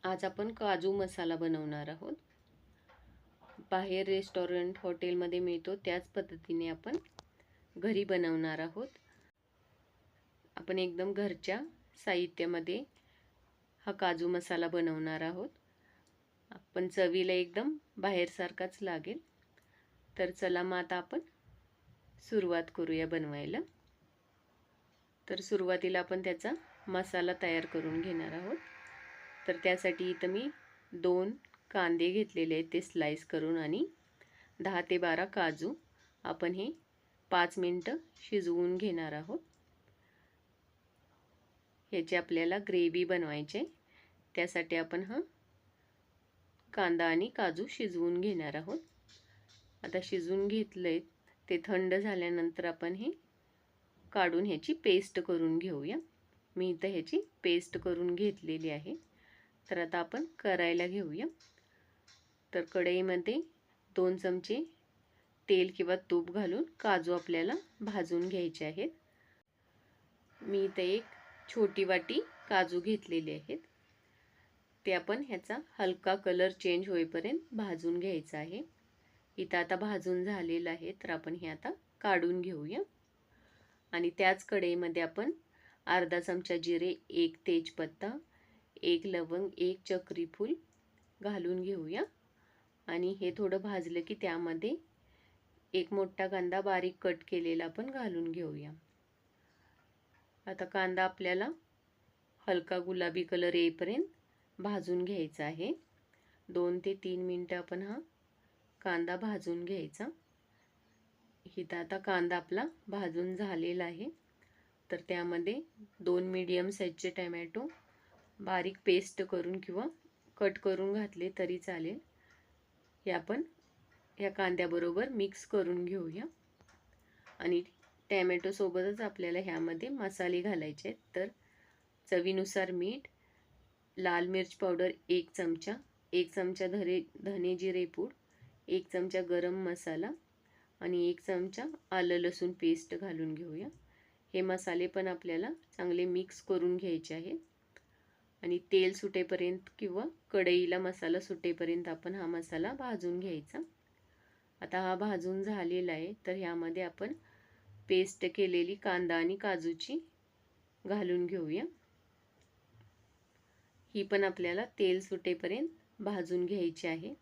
आज आपण काजू मसाला बनवणार आहोत। बाहेर रेस्टॉरंट हॉटेलमध्ये मिळतो त्याच पद्धतीने आपण घरी बनवणार आहोत। आपण एकदम घरच्या साहित्यामध्ये हा काजू मसाला बनवणार आहोत। आपण चवीला एकदम बाहेरसारखाच लागेल। तर चला मग आता आपण सुरुवात करूया बनवायला। तर सुरुवातीला आपण त्याचा मसाला तयार करून घेणार आहोत। तर त्यासाठी इथं मी 2 कांदे घेतलेले आहेत, ते स्लाइस करून, आणि 10 ते 12 काजू आपण हे 5 मिनिटं शिजवून घेणार आहोत। ह्याची आपल्याला ग्रेव्ही बनवायची आहे, त्यासाठी आपण हा कांदा आणि काजू शिजवून घेणार आहोत। आता शिजवून घेतले, ते थंड झाल्यानंतर आपण हे काढून ह्याची पेस्ट करून घेऊया। मी इथं ह्याची पेस्ट करून घेतलेली आहे। तर आता आपण करायला घेऊया। तर कढईमध्ये 2 चमचे तेल किंवा तूप घालून काजू आपल्याला भाजून घ्यायचे आहेत। मी इथे एक छोटी वाटी काजू घेतलेले आहेत, ते आपण ह्याचा हलका कलर चेंज होईपर्यंत भाजून घ्यायचा आहे। इथं आता भाजून झालेलं आहे, तर आपण हे आता काढून घेऊया। आणि त्याच कढईमध्ये आपण अर्धा चमचा जिरे, 1 तेजपत्ता, 1 लवंग, 1 चक्री फूल घालून घेऊया। आणि हे थोडं भाजलं की त्यामध्ये एक मोठा कांदा बारीक कट केलेला आपण घालून घेऊया। आता कांदा आपल्याला हलका गुलाबी कलर येईपर्यंत भाजून घ्यायचा आहे। 2 ते 3 मिनिटं आपण हा कांदा भाजून घ्यायचा। इथं आता कांदा आपला भाजून झालेला आहे, तर त्यामध्ये 2 मीडियम साईजचे टोमॅटो बारीक पेस्ट करून किंवा कट करून घातले तरी चालेल। हे आपण या कांद्याबरोबर मिक्स करून घेऊया। आणि टोमॅटो सोबतच आपल्याला ह्यामध्ये मसाले घालायचे आहेत। तर चवीनुसार मीठ, लाल मिर्च पावडर 1 चमचा, 1 चमचा धने जिरे पूड, 1 चमचा गरम मसाला आणि 1 चमचा आलं लसूण पेस्ट घालून घेऊया। हे मसाले पण आपल्याला चांगले मिक्स करून घ्यायचे आहेत। आणि तेल सुटेपर्यंत किंवा कढईला मसाला सुटेपर्यंत आपण हा मसाला भाजून घ्यायचा। आता हा भाजून झालेला आहे, तर ह्यामध्ये आपण पेस्ट केलेली कांदा आणि काजूची घालून घेऊया। ही पण आपल्याला तेल सुटेपर्यंत भाजून घ्यायची आहे।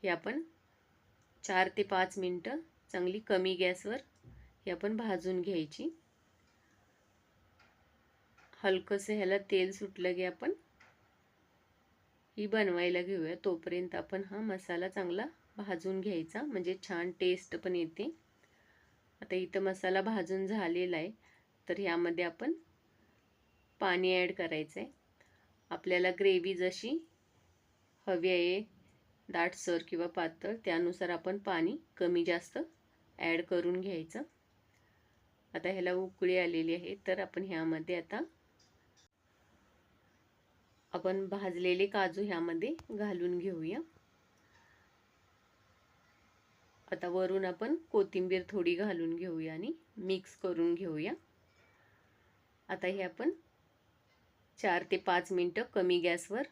हे आपण 4 ते 5 मिनिटं चांगली कमी गॅसवर हे आपण भाजून घ्यायची। हलकंसं ह्याला तेल सुटलं की आपण ही बनवायला घेऊया। तोपर्यंत आपण हा मसाला चांगला भाजून घ्यायचा, म्हणजे छान टेस्ट पण येते। आता इथं मसाला भाजून झालेला आहे, तर ह्यामध्ये आपण पाणी ॲड करायचं आहे। आपल्याला ग्रेव्ही जशी हवी आहे, दाटसर किंवा पातळ, त्यानुसार आपण पाणी कमी जास्त ॲड करून घ्यायचं। आता ह्याला उकळी आलेली आहे, तर आपण ह्यामध्ये आता आपण भाजलेले काजू ह्यामध्ये घालून घेऊया। आता वरून आपण कोथिंबीर थोडी घालून घेऊया आणि मिक्स करून घेऊया। आता हे आपण 4 ते 5 मिनिटं कमी गॅसवर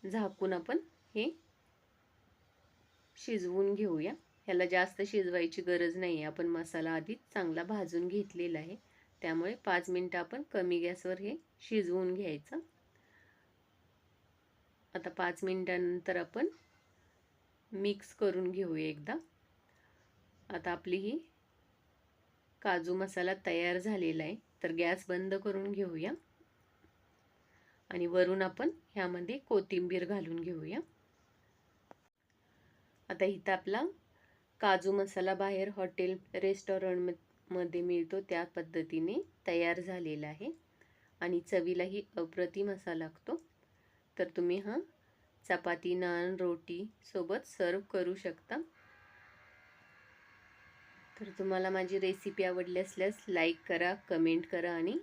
झाकून आपण हे शिजवून घेऊया। ह्याला जास्त शिजवायची गरज नाही आहे, आपण मसाला आधीच चांगला भाजून घेतलेला आहे, त्यामुळे 5 मिनिटं आपण कमी गॅसवर हे शिजवून घ्यायचं। आता 5 मिनिटांनंतर आपण मिक्स करून घेऊया एकदा। आता आपली ही काजू मसाला तयार झालेला आहे, तर गॅस बंद करून घेऊया आणि वरून आपण ह्यामध्ये कोथिंबीर घालून घेऊया। आता इथं आपला काजू मसाला बाहेर हॉटेल रेस्टॉरंटमध्ये मिळतो त्या पद्धतीने तयार झालेला आहे आणि चवीलाही अप्रतिम असा लागतो। तर तुम्ही हा चपाती, नान, रोटी सोबत सर्व करू शकता। तर तुम्हाला माझी रेसिपी आवडली असल्यास लाईक करा, कमेंट करा आणि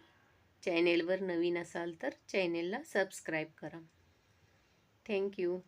चॅनेलवर नवीन असाल तर चॅनेलला सबस्क्राईब करा। थँक्यू।